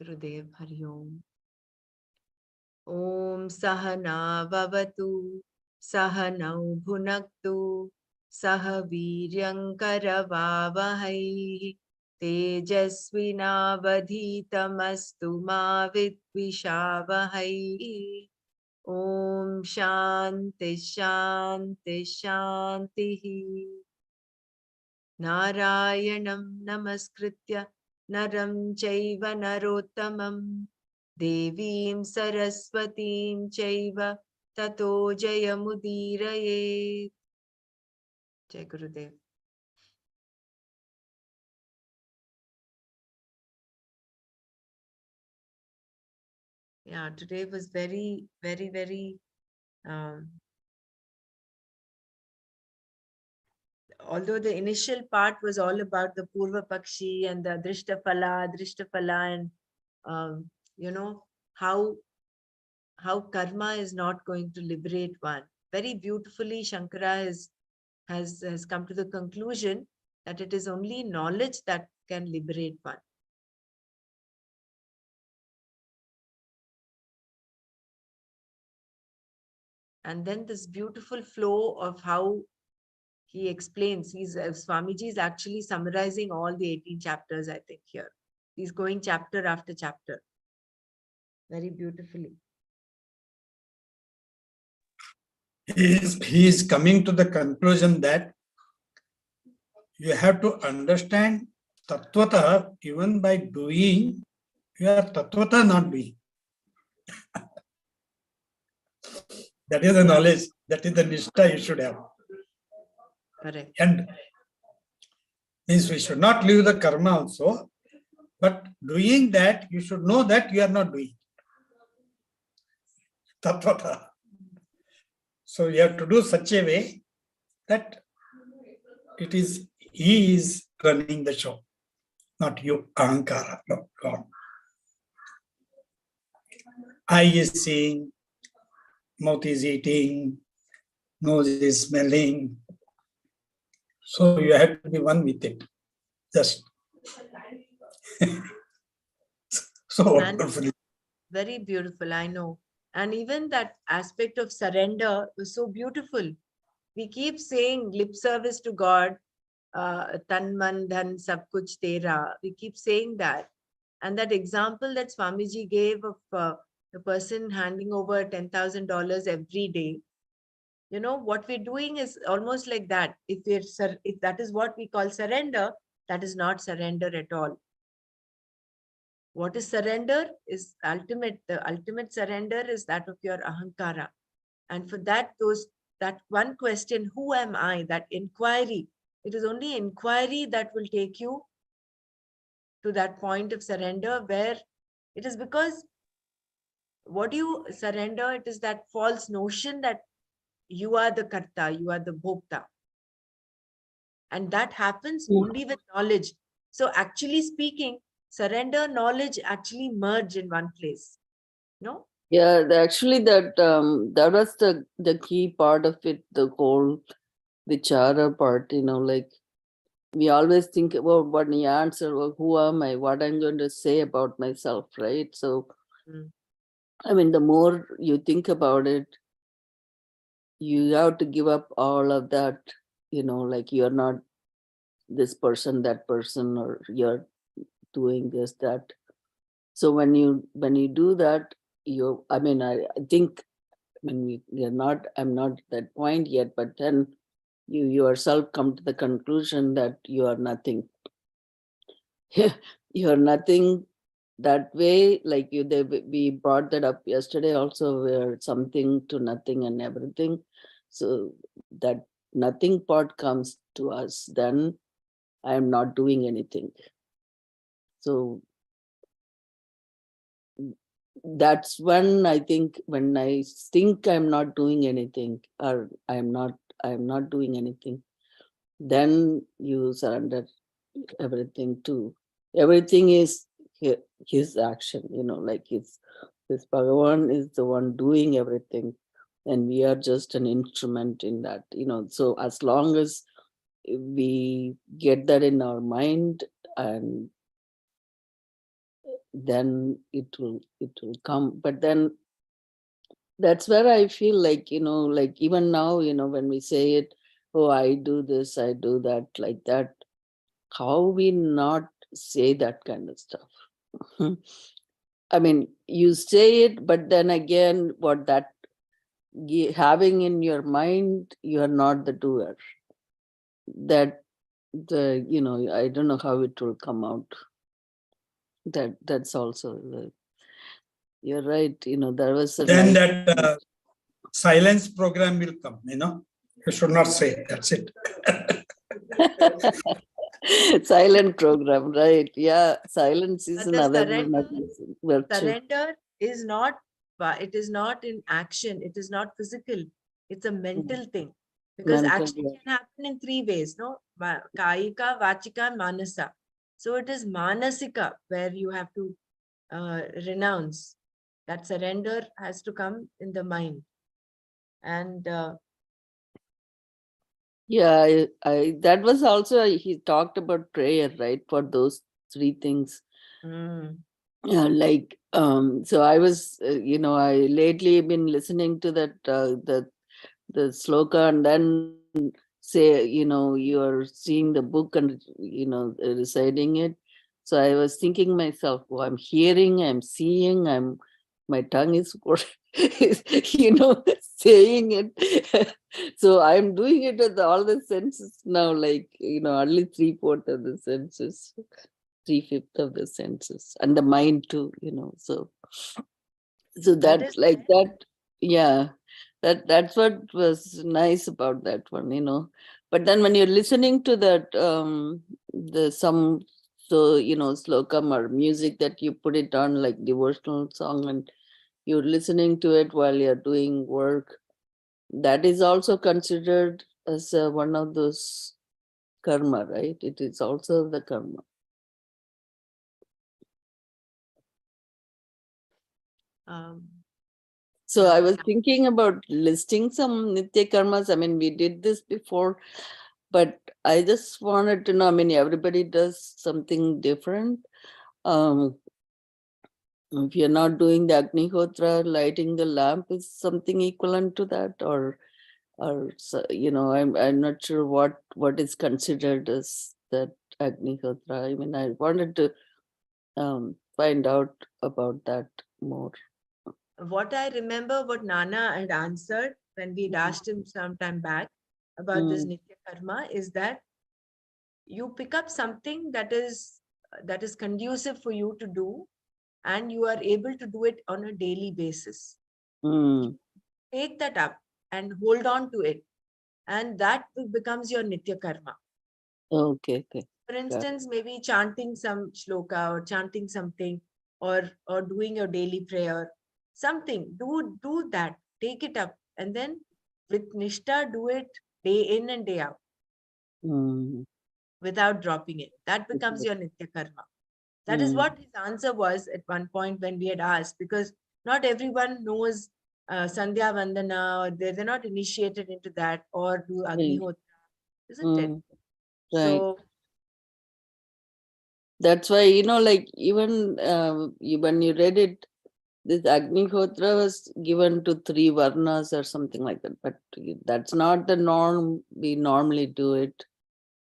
Gurudev Hari Om. Om Sahana Vavatu Sahanau Bhunaktu Saha Viryankaravavahai Tejasvinavadhitamastu ma vidvishavahai. Om Shanti Shanti Shanti. Narayanam Namaskritya Naram Chaiva Narottamam Devim Saraswatim Chaiva Tato Jayamudiraye. Jai Gurudev. Yeah, today was very, very, very although the initial part was all about the Purva Pakshi and the Drishtaphala, and you know, how karma is not going to liberate one. Very beautifully, Shankara has come to the conclusion that it is only knowledge that can liberate one. And then this beautiful flow of how he explains. Swamiji is actually summarizing all the 18 chapters, I think, here. He's going chapter after chapter. Very beautifully. He is coming to the conclusion that you have to understand Tattvata, even by doing, you are Tattvata not doing. That is the knowledge, that is the nishtha you should have. Correct. And means we should not leave the karma also, but doing that, you should know that you are not doing. Tattvata. So you have to do such a way that it is, he is running the show, not you, ahankara, no, God. Eye is seeing, mouth is eating, nose is smelling. So you have to be one with it. Just so wonderfully. Very beautiful, I know. And even that aspect of surrender was so beautiful. We keep saying lip service to God, tan man dhan sab kuch tera. We keep saying that. And that example that Swamiji gave of the person handing over $10,000 every day, you know, what we're doing is almost like that. If that is what we call surrender, that is not surrender at all. What is surrender is ultimate. The ultimate surrender is that of your ahankara. And for that, that one question, who am I? That inquiry. It is only inquiry that will take you to that point of surrender, where it is because what you surrender, it is that false notion that you are the karta, you are the bhokta. And that happens only with knowledge. So actually speaking, surrender, knowledge actually merge in one place. No? Yeah, actually that was the key part of it, the whole vichara part, you know, like we always think about what the answer, well, who am I, what I'm going to say about myself, right? So, I mean, the more you think about it, you have to give up all of that, you know, like you're not this person, that person, or you're doing this, that. So when you do that, I mean, I think, I mean, I'm not at that point yet, but then you yourself come to the conclusion that you are nothing. You are nothing that way, like we brought that up yesterday also, where something to nothing and everything. So that nothing part comes to us, then I am not doing anything. So that's when I think, when I think I'm not doing anything, or I'm not doing anything, then you surrender everything to, everything is his action, you know, like his Bhagavan is the one doing everything, and we are just an instrument in that, you know. So as long as we get that in our mind, and then it will come. But then that's where I feel like, like even now, when we say it, oh, I do this, I do that, like that, how we not say that kind of stuff? I mean, you say it, but then again, what that having in your mind, you are not the doer. That I don't know how it will come out. That's also you're right. There was a Then nice that silence program will come, You should not say, that's it. silent program, right? Yeah, silence is But the another one of virtue. surrender is not, it is not in action. It is not physical. It's a mental thing. Because Mental, action yeah. can happen in three ways, no? Kayika, Vachika, Manasa. So it is Manasika where you have to renounce. That surrender has to come in the mind. And Yeah, that was also, he talked about prayer, right? For those three things. Yeah, like, so I was, I lately been listening to that, the sloka, and then say, you're seeing the book and, reciting it. So I was thinking myself, oh, I'm hearing, I'm seeing, my tongue is, saying it. So I'm doing it with all the senses now, like, only 3/4 of the senses. 3/5 of the senses, and the mind too, so that that, is like that, yeah, that's what was nice about that one, but then when you're listening to that, the some, so slokam or music that you put it on, like devotional song, and you're listening to it while you're doing work, that is also considered as one of those karma, right? It is also the karma. So I was thinking about listing some Nitya Karmas. I mean, we did this before, but I just wanted to know, I mean, everybody does something different. If you're not doing the Agnihotra, lighting the lamp is something equivalent to that, or I'm not sure what is considered as that Agnihotra. I mean, I wanted to find out about that more. What I remember, what Nana had answered when we'd asked him some time back about this Nitya Karma, is that you pick up something that is conducive for you to do, and you are able to do it on a daily basis. Take that up and hold on to it, and that becomes your Nitya Karma. Okay. For instance, maybe chanting some shloka or chanting something, or doing your daily prayer, something. Do that. Take it up, and then with Nishta, do it day in and day out without dropping it. That becomes your Nitya Karma. That is what his answer was at one point when we had asked, because not everyone knows Sandhya Vandana, or they're not initiated into that, or do Agnihotra, isn't it? Right. So That's why, like even when you read it, this Agnihotra was given to 3 varnas or something like that. But that's not the norm. We normally do it.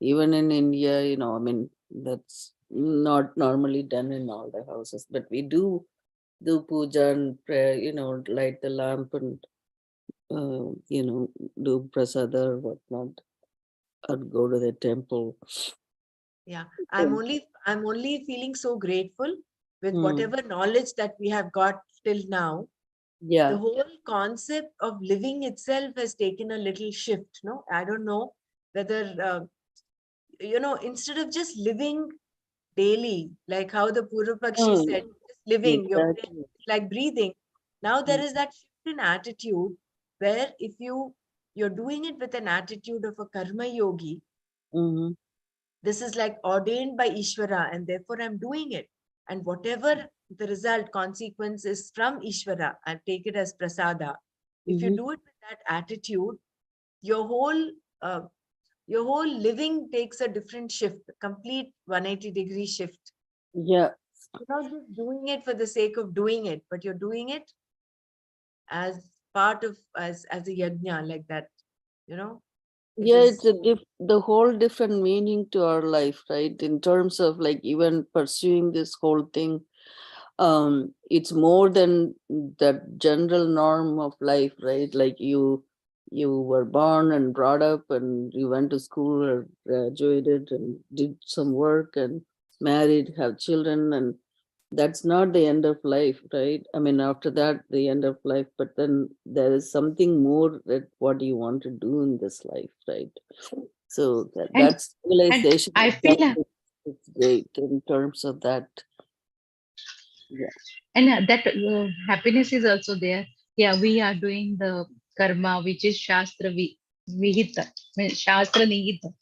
Even in India, I mean, that's not normally done in all the houses. But we do puja and prayer, light the lamp and, do prasada or whatnot, or go to the temple. yeah, I'm only feeling so grateful with whatever knowledge that we have got till now. Yeah. The whole concept of living itself has taken a little shift. No, I don't know whether instead of just living daily, like how the Purvapakshi said, just living, your breath Exactly. is like breathing. Now there is that shift in attitude where if you're doing it with an attitude of a karma yogi, this is like ordained by Ishvara, and therefore I'm doing it. And whatever the result, consequence is from Ishvara, I take it as prasada. If you do it with that attitude, your whole uh, your whole living takes a different shift, complete 180-degree shift. Yeah, You're not just doing it for the sake of doing it, but you're doing it as part of, as a yajna, like that, you know. It Yeah, is, it's the whole different meaning to our life, right? In terms of like even pursuing this whole thing, it's more than the general norm of life, right? Like you were born and brought up and you went to school or graduated and did some work and married, have children, and that's not the end of life, right? I mean, after that, the end of life, but then there is something more that what you want to do in this life, right? So And that's realization I feel itself is great in terms of that. Yeah. and that happiness is also there. Yeah, we are doing the karma, which is Shastra Vihita, Shastra Nihita,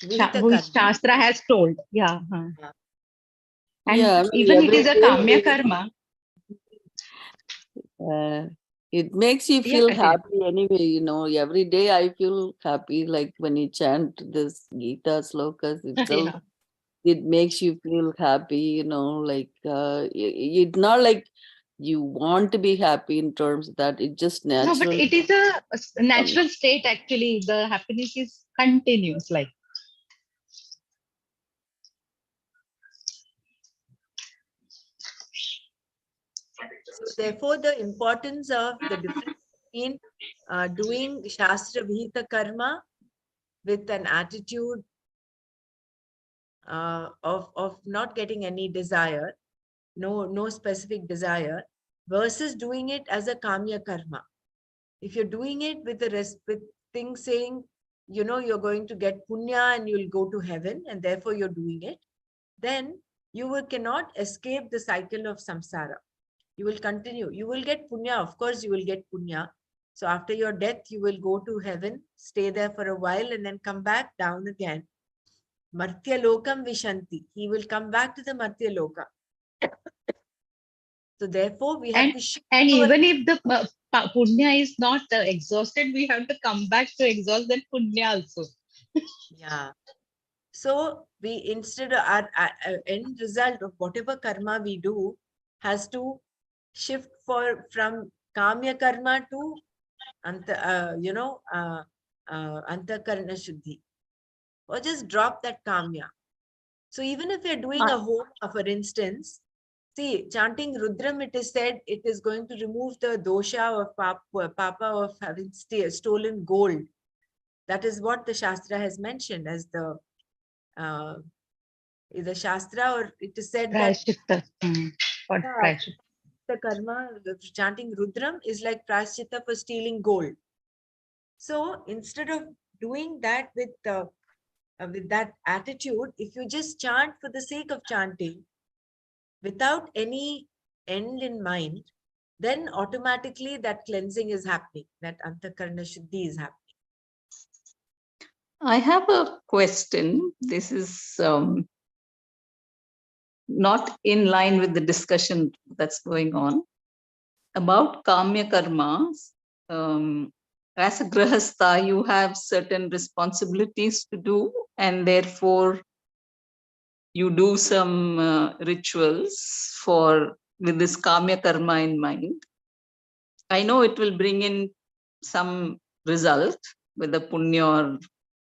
Vihita which karma. Shastra has told. Yeah. Yeah. And Yeah, I mean, even it every is a day Kamya karma. it makes you Yeah, feel continue. happy anyway, you know. Every day I feel happy, like when you chant this Gita slokas itself, Yeah. it makes you feel happy, you know, like it's not like you want to be happy in terms of that, it just No, but naturally it is a comes. natural state actually. The happiness is continuous, like. So therefore, the importance of the difference between doing Shastra Vihita karma with an attitude of not getting any desire, no specific desire, versus doing it as a Kamya karma. If you're doing it with the rest, with things saying, you know, you're going to get punya and you'll go to heaven, and therefore you're doing it, then cannot escape the cycle of samsara. You will continue. You will get punya. Of course, you will get punya. So after your death, you will go to heaven, stay there for a while, and then come back down again. Martya lokam vishanti. He will come back to the Martya loka. So therefore, we have And to shift and our, even if the punya is not exhausted, we have to come back to exhaust that punya also. yeah. So we, instead of our end result of whatever karma we do has to shift from kamya karma to antakarna shuddhi, or just drop that kamya. So even if you're doing a homa, for instance, see, chanting Rudram, it is said it is going to remove the dosha of papa of having stolen gold. That is what the Shastra has mentioned as uh, the Shastra, or it is said that Prayaschitta. What prayaschitta? the karma, the chanting Rudram is like prashchitta for stealing gold. So instead of doing that with that attitude, if you just chant for the sake of chanting, without any end in mind, then automatically that cleansing is happening, that antakarna shuddhi is happening. I have a question. This is not in line with the discussion that's going on about kamya karmas. As a grahastha, you have certain responsibilities to do, and therefore you do some rituals with this kamya karma in mind. I know it will bring in some result, whether punya or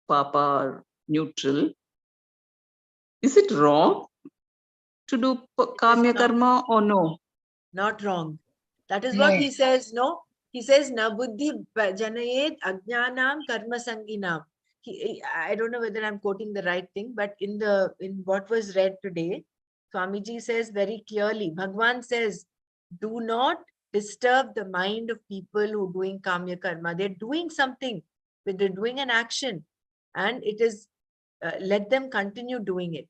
papa or neutral. Is it wrong to do kamya karma or no? Not wrong. That is No. what he says, no? He says, na buddhi janayet ajnanam karma sanginam. I don't know whether I'm quoting the right thing, but in what was read today, Swamiji says very clearly, Bhagwan says, do not disturb the mind of people who are doing kamya karma. They're doing something, but they're doing an action, and it is, let them continue doing it.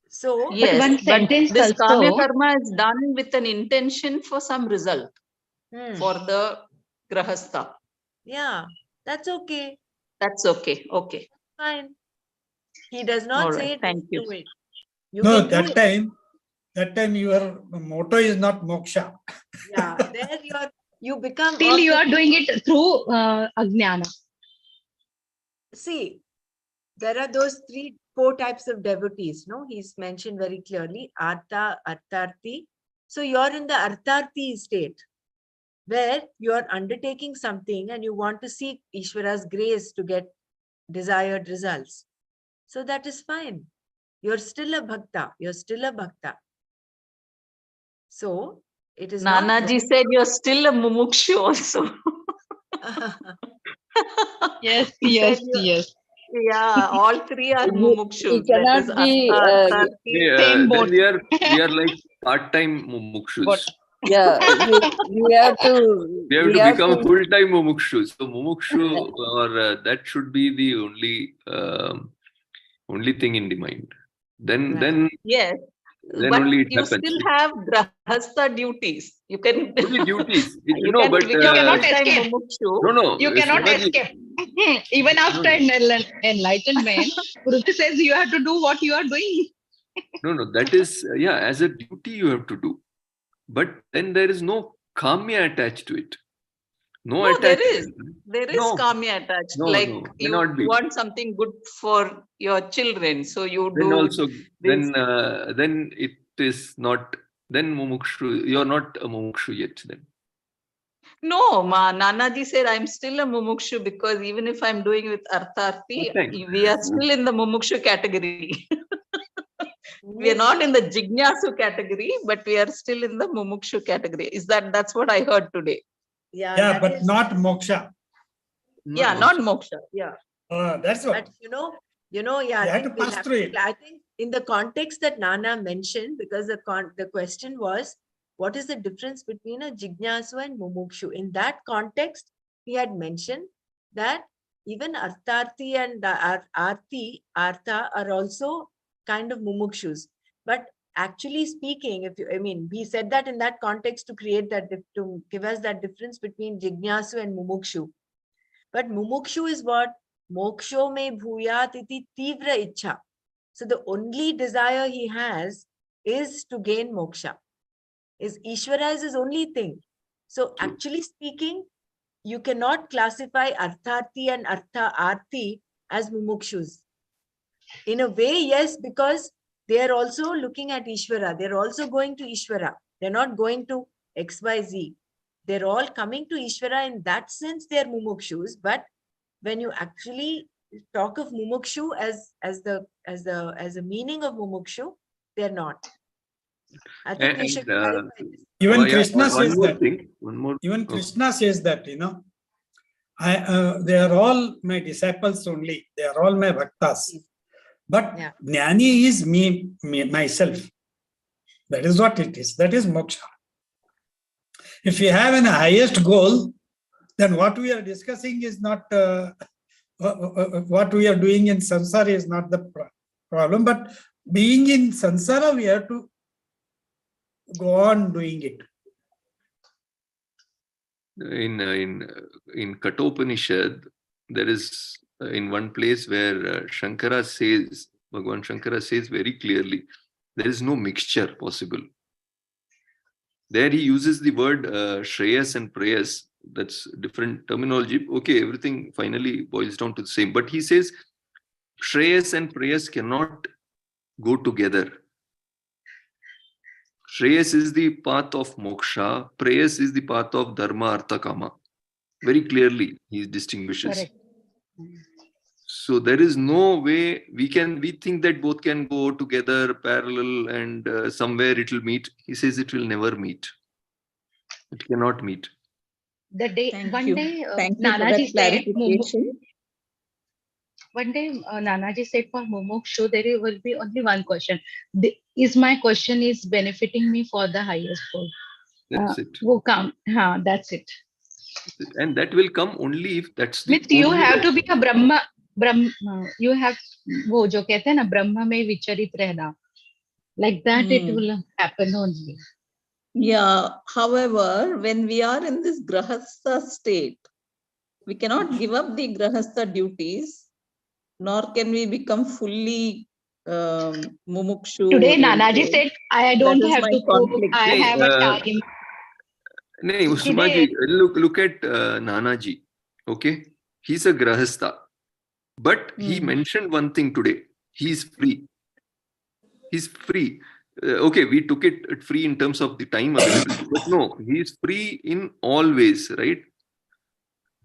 So, Yes, one but sentence this kamya also. karma is done with an intention for some result for the grahastha. yeah, that's okay. That's okay. Okay. Fine. He does All not right. say Thank you. do it. You No, can do it. that time your motto is not moksha. Yeah, there you become. Still, you are doing it through ajnana. See, there are those four types of devotees, no? He's mentioned very clearly, Artha, Artharthi. So you're in the Artharthi state, where you're undertaking something and you want to seek Ishvara's grace to get desired results. So that is fine. You're still a bhakta. You're still a bhakta. So it is not. Nanaji said you're still a mumukshu also. Yes, He yes, said you're- yes. Yeah, all three are It mumukshus. cannot That be, is Artha, Artharthi. Same boat. then we are like part-time mumukshus. yeah, we have to, We have to become full-time mumukshus. So mumukshu, or that should be the only thing in the mind. Then Yes, then but only it you happens. still have grahastha duties. You can Only duties. you No, can but become cannot full-time escape. mumukshu. no. You cannot Sumaji, escape. Even after enlightenment, Guruji says you have to do what you are doing. No. That is as a duty you have to do. But then there is no kamya attached to it. No, there is. attachment. There is No. kamya attached. No, like no, you cannot be. want something good for your children, so you Then do. also this. then it is not. Then mumukshu, you're not a mumukshu yet. Then No, Nanaji said I'm still a mumukshu because even if I'm doing with Artharthi, What we are still in the mumukshu category. We are not in the jignasu category, but we are still in the mumukshu category. That's what I heard today? Yeah, that but is- not moksha. Yeah, not moksha. Yeah. That's what. But you know, yeah, You I have think to pass through it. I think in the context that Nana mentioned, because the question was, what is the difference between a jignasu and mumukshu? In that context, he had mentioned that even artharthi and artha are also kind of mumukshus. But actually speaking, he said that in that context to create that, to give us that difference between jignasu and mumukshu. But mumukshu is what? Moksho me bhuyat iti tivra ichha. So the only desire he has is to gain moksha. Ishvara is his only thing. So actually speaking, you cannot classify artharthi and arthi as mumukshus. In a way, yes, because they are also looking at Ishvara. They're also going to Ishvara. They're not going to XYZ. They're all coming to Ishvara. In that sense, they're mumukshus. But when you actually talk of mumukshu as the meaning of mumukshu, they're not. I think we should clarify this. Even yeah, Krishna one says more that. thing. One more. Even okay. Krishna says that, they are all my disciples only. They are all my bhaktas. But Yeah. Jnani is me, myself. That is what it is. That is moksha. If you have an highest goal, then what we are discussing is not, what we are doing in samsara is not the problem. But being in samsara, we have to go on doing it. In Kathopanishad, there is in one place where Shankara says, Bhagavan Shankara says very clearly, there is no mixture possible. There he uses the word Shreyas and Prayas. That's different terminology. Okay, everything finally boils down to the same. But he says Shreyas and Prayas cannot go together. Shreyas is the path of moksha. Prayas is the path of dharma, artha, kama. Very clearly he distinguishes. Correct. So there is no way we think that both can go together parallel and somewhere it will meet. He says it will never meet. It cannot meet. The day, Thank one you. day, Thank you for that Nanaji said, clarification. one day, Nanaji said for mumukshu, there will be only one question. My question is benefiting me for the highest goal? That's it. Wo come. That's it. And that will come only if that's the Means you only have to be option. a Brahma. You have वो जो कहते हैं ना ब्रह्म में विचरित रहना. Like that, it will happen only. Yeah. However, when we are in this grahastha state, we cannot give up the grahastha duties, nor can we become fully mumukshu. Today, Nanaji said, I don't is have my to cook. conflict. I have a time. No, Sumaji, look at Nanaji. Okay, he's a grahastha. But he mentioned one thing today. He's free. He's free. Okay, we took it free in terms of the time available, but no, he's free in all ways, right?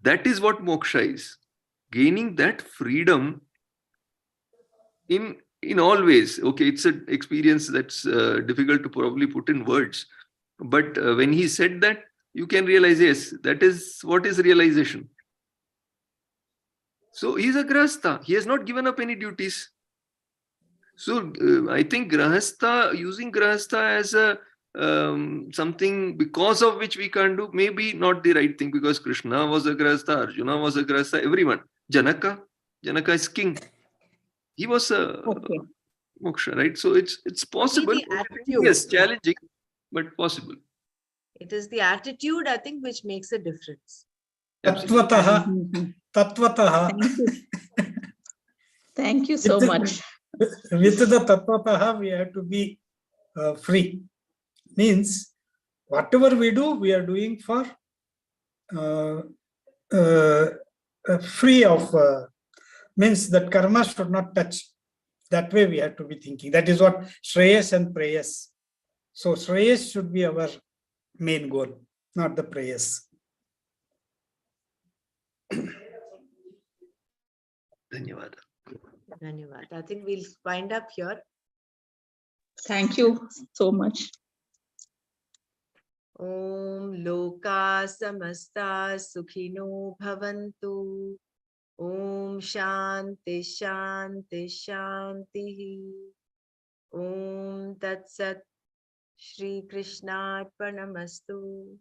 That is what moksha is. Gaining that freedom in all ways. Okay, it's an experience that's difficult to probably put in words. But when he said that, you can realize, yes, that is what is realization. So he's a grahastha. He has not given up any duties. So I think grahastha, using grahastha as a something because of which we can't do, maybe not the right thing, because Krishna was a grahastha, Arjuna was a grahastha, everyone. Janaka is king. He was a moksha, right? So it's possible. the attitude. Yes, challenging, but possible. It is the attitude, I think, which makes a difference. Tattvataha. Thank you so much. With the tattvataha, we have to be free. Means whatever we do, we are doing for free of, means that karma should not touch. That way we have to be thinking. That is what Shreyas and Prayas. So Shreyas should be our main goal, not the Prayas. Dhanyavad. Dhanyavad. I think we'll wind up here. Thank you so much. Om Loka Samasta Sukhino Bhavantu. Om Shanti Shanti Shanti. Om Tat Sat Shri Krishna Arpanamastu.